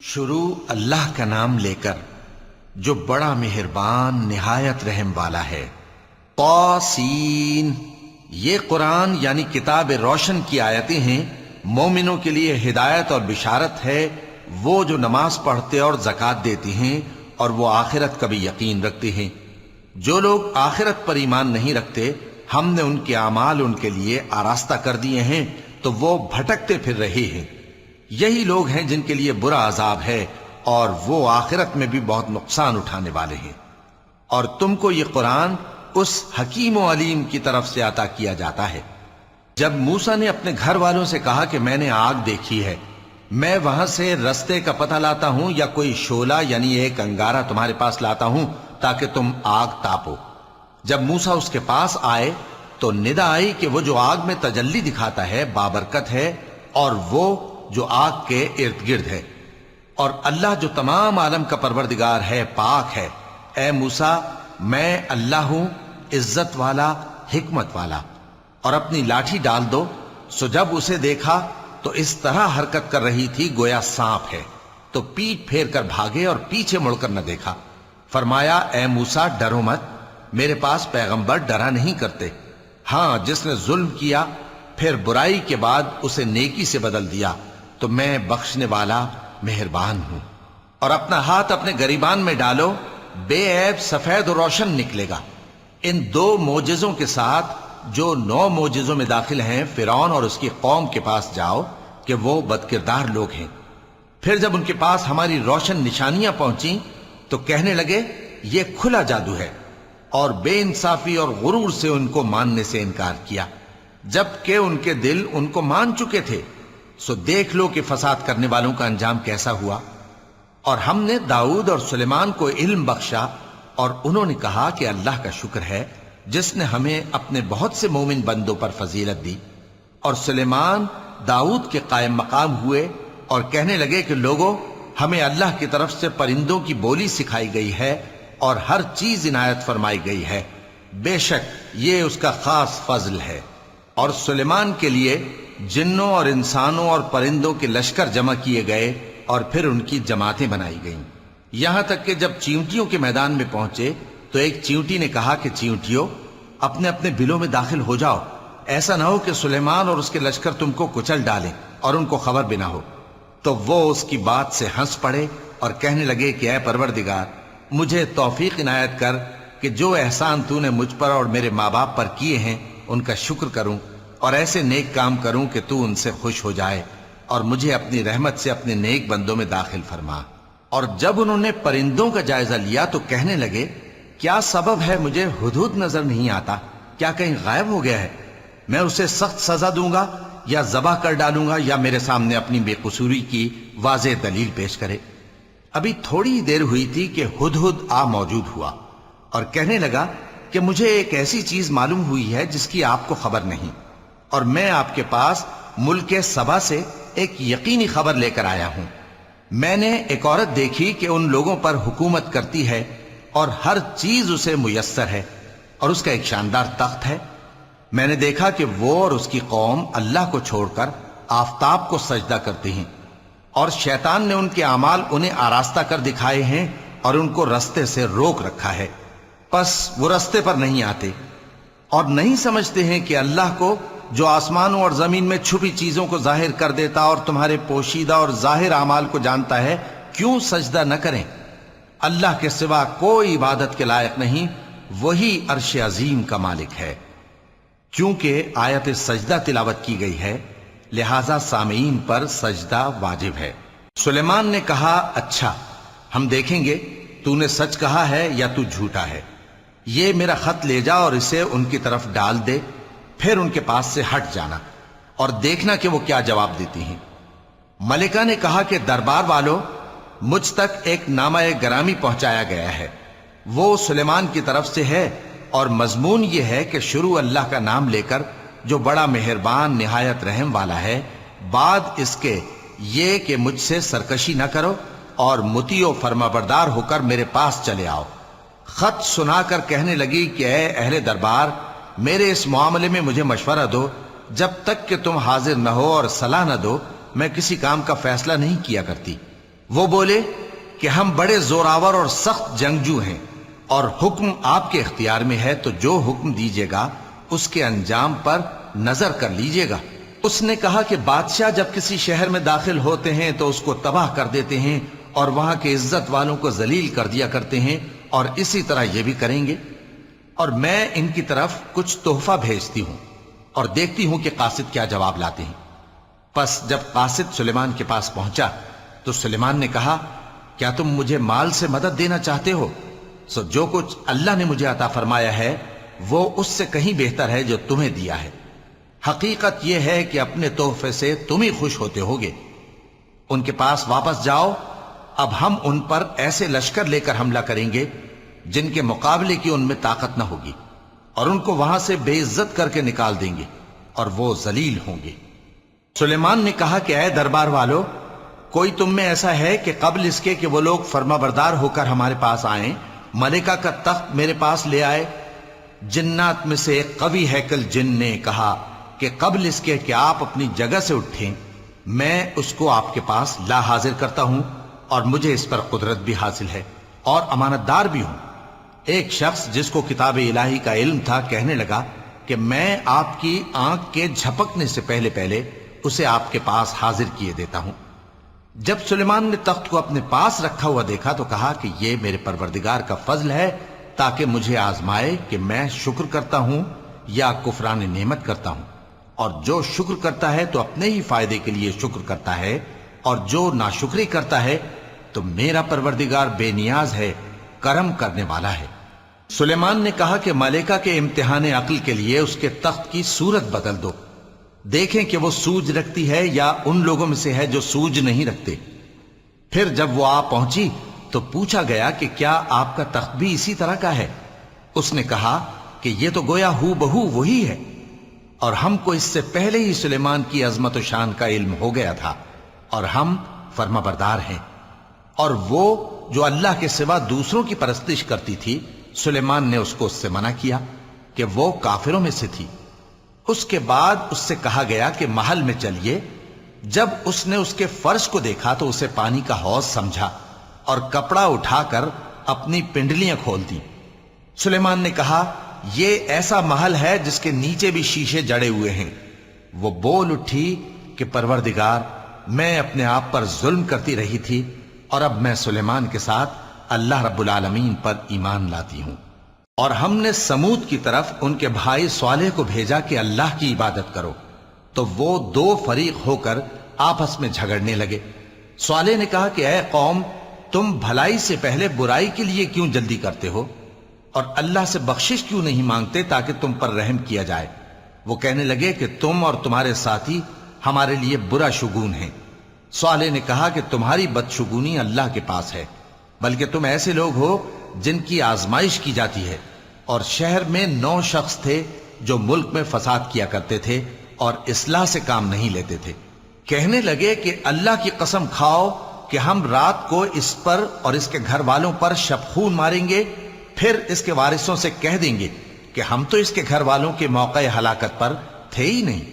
شروع اللہ کا نام لے کر جو بڑا مہربان نہایت رحم والا ہے۔ طاسین، یہ قرآن یعنی کتاب روشن کی آیتیں ہیں، مومنوں کے لیے ہدایت اور بشارت ہے، وہ جو نماز پڑھتے اور زکوٰۃ دیتے ہیں اور وہ آخرت کا بھی یقین رکھتے ہیں۔ جو لوگ آخرت پر ایمان نہیں رکھتے، ہم نے ان کے اعمال ان کے لیے آراستہ کر دیے ہیں تو وہ بھٹکتے پھر رہے ہیں۔ یہی لوگ ہیں جن کے لیے برا عذاب ہے اور وہ آخرت میں بھی بہت نقصان اٹھانے والے ہیں۔ اور تم کو یہ قرآن اس حکیم و علیم کی طرف سے عطا کیا جاتا ہے۔ جب موسیٰ نے اپنے گھر والوں سے کہا کہ میں نے آگ دیکھی ہے، میں وہاں سے رستے کا پتہ لاتا ہوں یا کوئی شعلہ یعنی ایک انگارہ تمہارے پاس لاتا ہوں تاکہ تم آگ تاپو۔ جب موسیٰ اس کے پاس آئے تو ندا آئی کہ وہ جو آگ میں تجلی دکھاتا ہے بابرکت ہے، اور وہ جو آگ کے ارد گرد ہے، اور اللہ جو تمام عالم کا پروردگار ہے پاک ہے۔ اے موسیٰ، میں اللہ ہوں، عزت والا، حکمت والا، اور اپنی لاٹھی ڈال دو۔ سو جب اسے دیکھا تو اس طرح حرکت کر رہی تھی گویا سانپ ہے، تو پیٹ پھیر کر بھاگے اور پیچھے مڑ کر نہ دیکھا۔ فرمایا، اے موسیٰ ڈرو مت، میرے پاس پیغمبر ڈرا نہیں کرتے۔ ہاں، جس نے ظلم کیا پھر برائی کے بعد اسے نیکی سے بدل دیا تو میں بخشنے والا مہربان ہوں۔ اور اپنا ہاتھ اپنے گریبان میں ڈالو، بے عیب سفید و روشن نکلے گا۔ ان دو معجزوں کے ساتھ جو 9 معجزوں میں داخل ہیں فرعون اور اس کی قوم کے پاس جاؤ کہ وہ بدکردار لوگ ہیں۔ پھر جب ان کے پاس ہماری روشن نشانیاں پہنچیں تو کہنے لگے یہ کھلا جادو ہے، اور بے انصافی اور غرور سے ان کو ماننے سے انکار کیا، جبکہ ان کے دل ان کو مان چکے تھے۔ سو دیکھ لو کہ فساد کرنے والوں کا انجام کیسا ہوا۔ اور ہم نے داؤد اور سلیمان کو علم بخشا، اور انہوں نے کہا کہ اللہ کا شکر ہے جس نے ہمیں اپنے بہت سے مومن بندوں پر فضیلت دی۔ اور سلیمان داؤد کے قائم مقام ہوئے اور کہنے لگے کہ لوگوں، ہمیں اللہ کی طرف سے پرندوں کی بولی سکھائی گئی ہے اور ہر چیز عنایت فرمائی گئی ہے، بے شک یہ اس کا خاص فضل ہے۔ اور سلیمان کے لیے جنوں اور انسانوں اور پرندوں کے لشکر جمع کیے گئے اور پھر ان کی جماعتیں بنائی گئیں، یہاں تک کہ جب چیونٹیوں کے میدان میں پہنچے تو ایک چیونٹی نے کہا کہ چیونٹیوں، اپنے اپنے بلوں میں داخل ہو جاؤ، ایسا نہ ہو کہ سلیمان اور اس کے لشکر تم کو کچل ڈالیں اور ان کو خبر بھی نہ ہو۔ تو وہ اس کی بات سے ہنس پڑے اور کہنے لگے کہ اے پروردگار، مجھے توفیق عنایت کر کہ جو احسان تو نے مجھ پر اور میرے ماں باپ پر کیے ہیں ان کا شکر کروں، اور ایسے نیک کام کروں کہ تو ان سے خوش ہو جائے، اور مجھے اپنی رحمت سے اپنے نیک بندوں میں داخل فرما۔ اور جب انہوں نے پرندوں کا جائزہ لیا تو کہنے لگے کیا سبب ہے مجھے ہدہد نظر نہیں آتا؟ کیا کہیں غائب ہو گیا ہے؟ میں اسے سخت سزا دوں گا یا ذبح کر ڈالوں گا یا میرے سامنے اپنی بے قصوری کی واضح دلیل پیش کرے۔ ابھی تھوڑی دیر ہوئی تھی کہ ہدہد آ موجود ہوا اور کہنے لگا کہ مجھے ایک ایسی چیز معلوم ہوئی ہے جس کی آپ کو خبر نہیں، اور میں آپ کے پاس ملک سبا سے ایک یقینی خبر لے کر آیا ہوں۔ میں نے ایک عورت دیکھی کہ ان لوگوں پر حکومت کرتی ہے اور ہر چیز اسے میسر ہے، اور اس کا ایک شاندار تخت ہے۔ میں نے دیکھا کہ وہ اور اس کی قوم اللہ کو چھوڑ کر آفتاب کو سجدہ کرتے ہیں، اور شیطان نے ان کے اعمال انہیں آراستہ کر دکھائے ہیں اور ان کو رستے سے روک رکھا ہے، پس وہ رستے پر نہیں آتے، اور نہیں سمجھتے ہیں کہ اللہ کو جو آسمانوں اور زمین میں چھپی چیزوں کو ظاہر کر دیتا اور تمہارے پوشیدہ اور ظاہر اعمال کو جانتا ہے، کیوں سجدہ نہ کریں؟ اللہ کے سوا کوئی عبادت کے لائق نہیں، وہی عرش عظیم کا مالک ہے۔ چونکہ آیت سجدہ تلاوت کی گئی ہے لہذا سامعین پر سجدہ واجب ہے۔ سلیمان نے کہا اچھا، ہم دیکھیں گے تو نے سچ کہا ہے یا تو جھوٹا ہے۔ یہ میرا خط لے جا اور اسے ان کی طرف ڈال دے، پھر ان کے پاس سے ہٹ جانا اور دیکھنا کہ وہ کیا جواب دیتی ہیں۔ ملکہ نے کہا کہ دربار والو، مجھ تک ایک نامہ گرامی پہنچایا گیا ہے، وہ سلیمان کی طرف سے ہے، اور مضمون یہ ہے کہ شروع اللہ کا نام لے کر جو بڑا مہربان نہایت رحم والا ہے، بعد اس کے یہ کہ مجھ سے سرکشی نہ کرو اور مطیع و فرما بردار ہو کر میرے پاس چلے آؤ۔ خط سنا کر کہنے لگی کہ اے اہل دربار، میرے اس معاملے میں مجھے مشورہ دو، جب تک کہ تم حاضر نہ ہو اور صلاح نہ دو میں کسی کام کا فیصلہ نہیں کیا کرتی۔ وہ بولے کہ ہم بڑے زوراور اور سخت جنگجو ہیں، اور حکم آپ کے اختیار میں ہے، تو جو حکم دیجیے گا اس کے انجام پر نظر کر لیجیے گا۔ اس نے کہا کہ بادشاہ جب کسی شہر میں داخل ہوتے ہیں تو اس کو تباہ کر دیتے ہیں اور وہاں کے عزت والوں کو ذلیل کر دیا کرتے ہیں، اور اسی طرح یہ بھی کریں گے، اور میں ان کی طرف کچھ تحفہ بھیجتی ہوں اور دیکھتی ہوں کہ قاصد کیا جواب لاتے ہیں۔ پس جب قاصد سلیمان کے پاس پہنچا تو سلیمان نے کہا، کیا تم مجھے مال سے مدد دینا چاہتے ہو؟ سو جو کچھ اللہ نے مجھے عطا فرمایا ہے وہ اس سے کہیں بہتر ہے جو تمہیں دیا ہے۔ حقیقت یہ ہے کہ اپنے تحفے سے تم ہی خوش ہوتے ہوگے۔ ان کے پاس واپس جاؤ، اب ہم ان پر ایسے لشکر لے کر حملہ کریں گے جن کے مقابلے کی ان میں طاقت نہ ہوگی، اور ان کو وہاں سے بے عزت کر کے نکال دیں گے اور وہ ذلیل ہوں گے۔ سلیمان نے کہا کہ اے دربار والو، کوئی تم میں ایسا ہے کہ قبل اس کے کہ وہ لوگ فرما بردار ہو کر ہمارے پاس آئیں، ملکہ کا تخت میرے پاس لے آئے؟ جنات میں سے ایک قوی ہیکل جن نے کہا کہ قبل اس کے کہ آپ اپنی جگہ سے اٹھیں میں اس کو آپ کے پاس لا حاضر کرتا ہوں، اور مجھے اس پر قدرت بھی حاصل ہے اور امانت دار بھی ہوں۔ ایک شخص جس کو کتاب الہی کا علم تھا کہنے لگا کہ میں آپ کی آنکھ کے جھپکنے سے پہلے پہلے اسے آپ کے پاس حاضر کیے دیتا ہوں۔ جب سلیمان نے تخت کو اپنے پاس رکھا ہوا دیکھا تو کہا کہ یہ میرے پروردگار کا فضل ہے تاکہ مجھے آزمائے کہ میں شکر کرتا ہوں یا کفران نعمت کرتا ہوں، اور جو شکر کرتا ہے تو اپنے ہی فائدے کے لیے شکر کرتا ہے، اور جو ناشکری کرتا ہے تو میرا پروردگار بے نیاز ہے، کرم کرنے والا ہے۔ سلیمان نے کہا کہ ملکہ کے امتحان عقل کے لیے اس کے تخت کی صورت بدل دو، دیکھیں کہ وہ سوج رکھتی ہے یا ان لوگوں میں سے ہے جو سوج نہیں رکھتے۔ پھر جب وہ آ پہنچی تو پوچھا گیا کہ کیا آپ کا تخت بھی اسی طرح کا ہے؟ اس نے کہا کہ یہ تو گویا ہو بہو وہی ہے، اور ہم کو اس سے پہلے ہی سلیمان کی عظمت و شان کا علم ہو گیا تھا، اور ہم فرما بردار ہیں۔ اور وہ جو اللہ کے سوا دوسروں کی پرستش کرتی تھی، سلیمان نے اس کو اس سے منع کیا کہ وہ کافروں میں سے تھی۔ اس کے بعد اس سے کہا گیا کہ محل میں چلیے۔ جب اس نے اس کے فرش کو دیکھا تو اسے پانی کا حوض سمجھا اور کپڑا اٹھا کر اپنی پنڈلیاں کھول دی۔ سلیمان نے کہا، یہ ایسا محل ہے جس کے نیچے بھی شیشے جڑے ہوئے ہیں۔ وہ بول اٹھی کہ پروردگار، میں اپنے آپ پر ظلم کرتی رہی تھی، اور اب میں سلیمان کے ساتھ اللہ رب العالمین پر ایمان لاتی ہوں۔ اور ہم نے سمود کی طرف ان کے بھائی صالح کو بھیجا کہ اللہ کی عبادت کرو، تو وہ دو فریق ہو کر آپس میں جھگڑنے لگے۔ صالح نے کہا کہ اے قوم، تم بھلائی سے پہلے برائی کے لیے کیوں جلدی کرتے ہو، اور اللہ سے بخشش کیوں نہیں مانگتے تاکہ تم پر رحم کیا جائے؟ وہ کہنے لگے کہ تم اور تمہارے ساتھی ہمارے لیے برا شگون ہیں۔ صالح نے کہا کہ تمہاری بدشگونی اللہ کے پاس ہے، بلکہ تم ایسے لوگ ہو جن کی آزمائش کی جاتی ہے۔ اور شہر میں 9 شخص تھے جو ملک میں فساد کیا کرتے تھے اور اصلاح سے کام نہیں لیتے تھے۔ کہنے لگے کہ اللہ کی قسم کھاؤ کہ ہم رات کو اس پر اور اس کے گھر والوں پر شبخون ماریں گے، پھر اس کے وارثوں سے کہہ دیں گے کہ ہم تو اس کے گھر والوں کے موقع ہلاکت پر تھے ہی نہیں،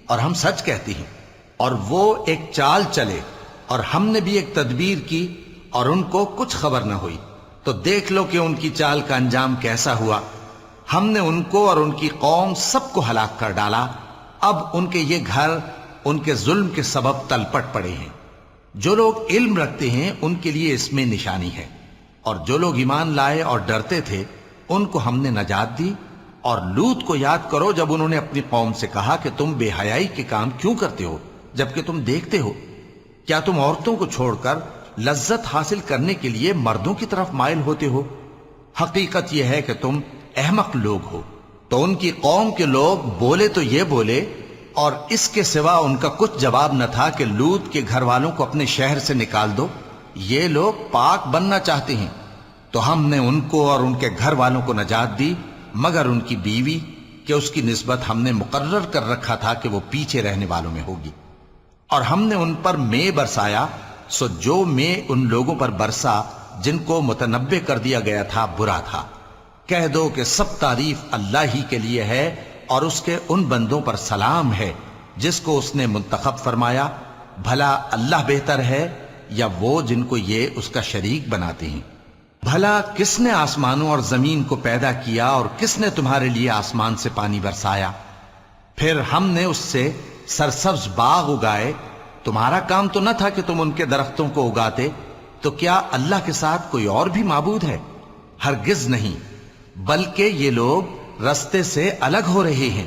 اور ہم سچ کہتی ہیں۔ اور وہ ایک چال چلے، اور ہم نے بھی ایک تدبیر کی، اور ان کو کچھ خبر نہ ہوئی۔ تو دیکھ لو کہ ان کی چال کا انجام کیسا ہوا۔ ہم نے ان کو اور ان کی قوم سب کو ہلاک کر ڈالا۔ اب ان کے یہ گھر ان کے ظلم کے سبب تلپٹ پڑے ہیں۔ جو لوگ علم رکھتے ہیں ان کے لیے اس میں نشانی ہے، اور جو لوگ ایمان لائے اور ڈرتے تھے ان کو ہم نے نجات دی۔ اور لوط کو یاد کرو جب انہوں نے اپنی قوم سے کہا کہ تم بے حیائی کے کام کیوں کرتے ہو جبکہ تم دیکھتے ہو؟ کیا تم عورتوں کو چھوڑ کر لذت حاصل کرنے کے لیے مردوں کی طرف مائل ہوتے ہو؟ حقیقت یہ ہے کہ تم احمق لوگ ہو۔ تو ان کی قوم کے لوگ بولے تو یہ بولے، اور اس کے سوا ان کا کچھ جواب نہ تھا کہ لوط کے گھر والوں کو اپنے شہر سے نکال دو، یہ لوگ پاک بننا چاہتے ہیں۔ تو ہم نے ان کو اور ان کے گھر والوں کو نجات دی، مگر ان کی بیوی کہ اس کی نسبت ہم نے مقرر کر رکھا تھا کہ وہ پیچھے رہنے والوں میں ہوگی۔ اور ہم نے ان پر مے برسایا، سو جو مے ان لوگوں پر برسا جن کو متنبع کر دیا گیا تھا برا تھا۔ کہہ دو کہ سب تعریف اللہ ہی کے لیے ہے، اور اس کے ان بندوں پر سلام ہے جس کو اس نے منتخب فرمایا۔ بھلا اللہ بہتر ہے یا وہ جن کو یہ اس کا شریک بناتے ہیں؟ بھلا کس نے آسمانوں اور زمین کو پیدا کیا اور کس نے تمہارے لیے آسمان سے پانی برسایا؟ پھر ہم نے اس سے سرسبز باغ اگائے، تمہارا کام تو نہ تھا کہ تم ان کے درختوں کو اگاتے؟ تو کیا اللہ کے ساتھ کوئی اور بھی معبود ہے؟ ہرگز نہیں، بلکہ یہ لوگ رستے سے الگ ہو رہے ہیں۔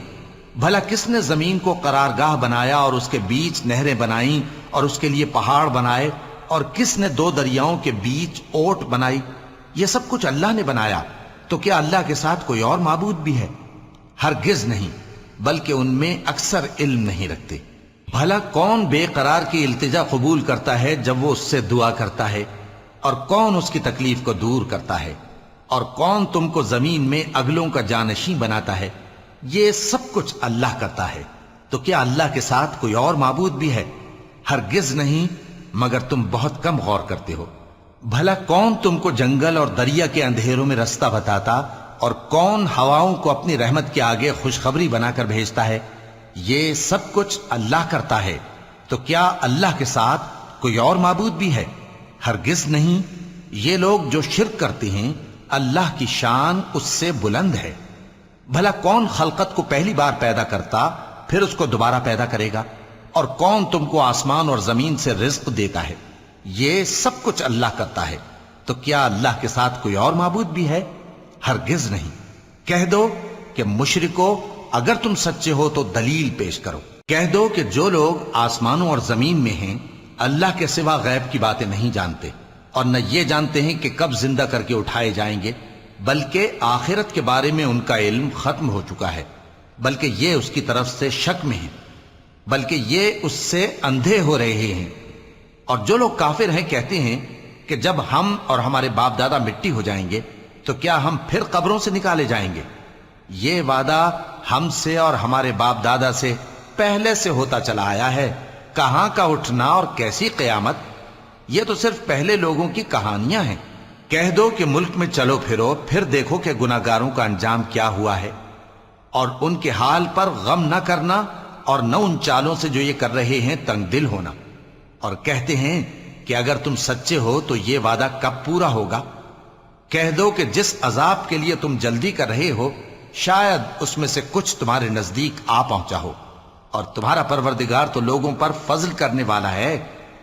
بھلا کس نے زمین کو قرارگاہ بنایا اور اس کے بیچ نہریں بنائیں اور اس کے لیے پہاڑ بنائے، اور کس نے دو دریاؤں کے بیچ اوٹ بنائی؟ یہ سب کچھ اللہ نے بنایا، تو کیا اللہ کے ساتھ کوئی اور معبود بھی ہے؟ ہرگز نہیں، بلکہ ان میں اکثر علم نہیں رکھتے۔ بھلا کون بے قرار کی التجا قبول کرتا ہے جب وہ اس سے دعا کرتا ہے، اور کون اس کی تکلیف کو دور کرتا ہے، اور کون تم کو زمین میں اگلوں کا جانشین بناتا ہے؟ یہ سب کچھ اللہ کرتا ہے، تو کیا اللہ کے ساتھ کوئی اور معبود بھی ہے؟ ہرگز نہیں، مگر تم بہت کم غور کرتے ہو۔ بھلا کون تم کو جنگل اور دریا کے اندھیروں میں رستہ بتاتا، اور کون ہواؤں کو اپنی رحمت کے آگے خوشخبری بنا کر بھیجتا ہے؟ یہ سب کچھ اللہ کرتا ہے، تو کیا اللہ کے ساتھ کوئی اور معبود بھی ہے؟ ہرگز نہیں، یہ لوگ جو شرک کرتے ہیں اللہ کی شان اس سے بلند ہے۔ بھلا کون خلقت کو پہلی بار پیدا کرتا پھر اس کو دوبارہ پیدا کرے گا؟ اور کون تم کو آسمان اور زمین سے رزق دیتا ہے؟ یہ سب کچھ اللہ کرتا ہے، تو کیا اللہ کے ساتھ کوئی اور معبود بھی ہے؟ ہرگز نہیں۔ کہہ دو کہ مشرکو، اگر تم سچے ہو تو دلیل پیش کرو۔ کہہ دو کہ جو لوگ آسمانوں اور زمین میں ہیں اللہ کے سوا غیب کی باتیں نہیں جانتے، اور نہ یہ جانتے ہیں کہ کب زندہ کر کے اٹھائے جائیں گے، بلکہ آخرت کے بارے میں ان کا علم ختم ہو چکا ہے، بلکہ یہ اس کی طرف سے شک میں ہیں، بلکہ یہ اس سے اندھے ہو رہے ہیں۔ اور جو لوگ کافر ہیں کہتے ہیں کہ جب ہم اور ہمارے باپ دادا مٹی ہو جائیں گے تو کیا ہم پھر قبروں سے نکالے جائیں گے؟ یہ وعدہ ہم سے اور ہمارے باپ دادا سے پہلے سے ہوتا چلا آیا ہے، کہاں کا اٹھنا اور کیسی قیامت؟ یہ تو صرف پہلے لوگوں کی کہانیاں ہیں۔ کہہ دو کہ ملک میں چلو پھرو، پھر دیکھو کہ گناہگاروں کا انجام کیا ہوا ہے، اور ان کے حال پر غم نہ کرنا، اور نہ ان چالوں سے جو یہ کر رہے ہیں تنگ دل ہونا۔ اور کہتے ہیں کہ اگر تم سچے ہو تو یہ وعدہ کب پورا ہوگا؟ کہہ دو کہ جس عذاب کے لیے تم جلدی کر رہے ہو شاید اس میں سے کچھ تمہارے نزدیک آ پہنچا ہو، اور تمہارا پروردگار تو لوگوں پر فضل کرنے والا ہے،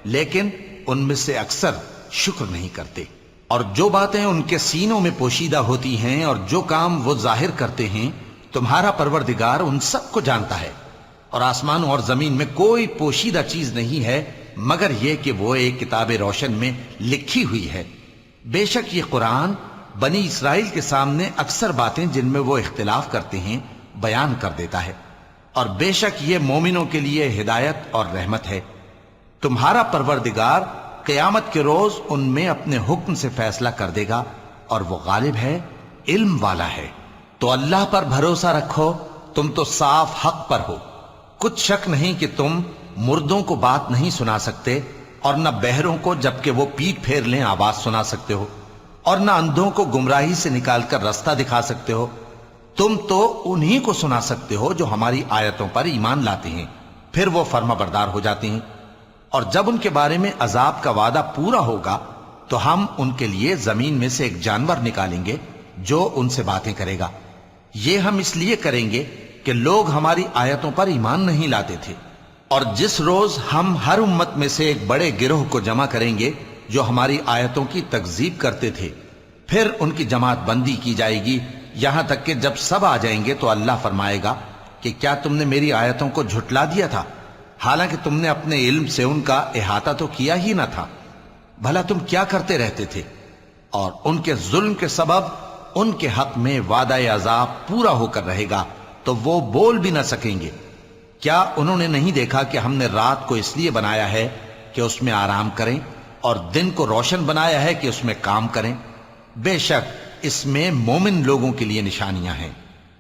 لیکن ان میں سے اکثر شکر نہیں کرتے۔ اور جو باتیں ان کے سینوں میں پوشیدہ ہوتی ہیں اور جو کام وہ ظاہر کرتے ہیں تمہارا پروردگار ان سب کو جانتا ہے۔ اور آسمانوں اور زمین میں کوئی پوشیدہ چیز نہیں ہے مگر یہ کہ وہ ایک کتاب روشن میں لکھی ہوئی ہے۔ بے شک یہ قرآن بنی اسرائیل کے سامنے اکثر باتیں جن میں وہ اختلاف کرتے ہیں بیان کر دیتا ہے، اور بے شک یہ مومنوں کے لیے ہدایت اور رحمت ہے۔ تمہارا پروردگار قیامت کے روز ان میں اپنے حکم سے فیصلہ کر دے گا، اور وہ غالب ہے، علم والا ہے۔ تو اللہ پر بھروسہ رکھو، تم تو صاف حق پر ہو۔ کچھ شک نہیں کہ تم مردوں کو بات نہیں سنا سکتے، اور نہ بہروں کو جبکہ وہ پیٹ پھیر لیں آواز سنا سکتے ہو، اور نہ اندھوں کو گمراہی سے نکال کر رستہ دکھا سکتے ہو۔ تم تو انہی کو سنا سکتے ہو جو ہماری آیتوں پر ایمان لاتے ہیں، پھر وہ فرما بردار ہو جاتے ہیں۔ اور جب ان کے بارے میں عذاب کا وعدہ پورا ہوگا تو ہم ان کے لیے زمین میں سے ایک جانور نکالیں گے جو ان سے باتیں کرے گا۔ یہ ہم اس لیے کریں گے کہ لوگ ہماری آیتوں پر ایمان نہیں لاتے تھے۔ اور جس روز ہم ہر امت میں سے ایک بڑے گروہ کو جمع کریں گے جو ہماری آیتوں کی تکذیب کرتے تھے، پھر ان کی جماعت بندی کی جائے گی، یہاں تک کہ جب سب آ جائیں گے تو اللہ فرمائے گا کہ کیا تم نے میری آیتوں کو جھٹلا دیا تھا، حالانکہ تم نے اپنے علم سے ان کا احاطہ تو کیا ہی نہ تھا؟ بھلا تم کیا کرتے رہتے تھے؟ اور ان کے ظلم کے سبب ان کے حق میں وعدہ عذاب پورا ہو کر رہے گا تو وہ بول بھی نہ سکیں گے۔ کیا انہوں نے نہیں دیکھا کہ ہم نے رات کو اس لیے بنایا ہے کہ اس میں آرام کریں، اور دن کو روشن بنایا ہے کہ اس میں کام کریں؟ بے شک اس میں مومن لوگوں کے لیے نشانیاں ہیں۔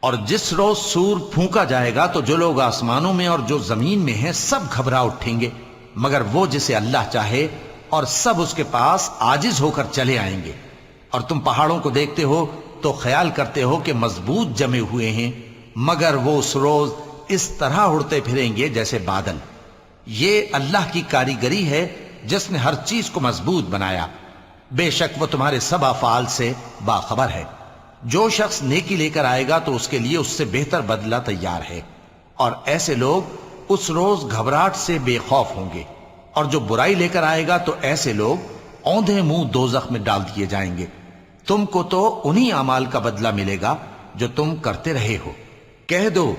اور جس روز سور پھونکا جائے گا تو جو لوگ آسمانوں میں اور جو زمین میں ہیں سب گھبرا اٹھیں گے مگر وہ جسے اللہ چاہے، اور سب اس کے پاس عاجز ہو کر چلے آئیں گے۔ اور تم پہاڑوں کو دیکھتے ہو تو خیال کرتے ہو کہ مضبوط جمے ہوئے ہیں، مگر وہ اس روز اس طرح اڑتے پھریں گے جیسے بادل۔ یہ اللہ کی کاریگری ہے جس نے ہر چیز کو مضبوط بنایا، بے شک وہ تمہارے سب افعال سے باخبر ہے۔ جو شخص نیکی لے کر آئے گا تو اس کے لیے اس سے بہتر بدلہ تیار ہے، اور ایسے لوگ اس روز گھبراہٹ سے بے خوف ہوں گے، اور جو برائی لے کر آئے گا تو ایسے لوگ اوندھے منہ دوزخ میں ڈال دیے جائیں گے۔ تم کو تو انہی اعمال کا بدلہ ملے گا جو تم کرتے رہے ہو۔ کہہ دو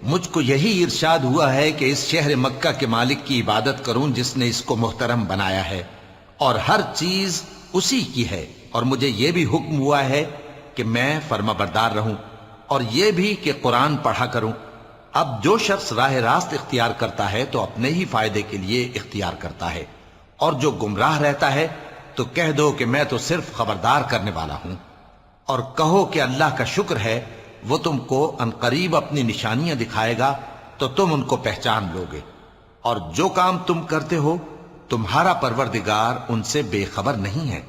مجھ کو یہی ارشاد ہوا ہے کہ اس شہر مکہ کے مالک کی عبادت کروں جس نے اس کو محترم بنایا ہے، اور ہر چیز اسی کی ہے، اور مجھے یہ بھی حکم ہوا ہے کہ میں فرما بردار رہوں، اور یہ بھی کہ قرآن پڑھا کروں۔ اب جو شخص راہ راست اختیار کرتا ہے تو اپنے ہی فائدے کے لیے اختیار کرتا ہے، اور جو گمراہ رہتا ہے تو کہہ دو کہ میں تو صرف خبردار کرنے والا ہوں۔ اور کہو کہ اللہ کا شکر ہے، وہ تم کو عنقریب اپنی نشانیاں دکھائے گا تو تم ان کو پہچان لو گے، اور جو کام تم کرتے ہو تمہارا پروردگار ان سے بے خبر نہیں ہے۔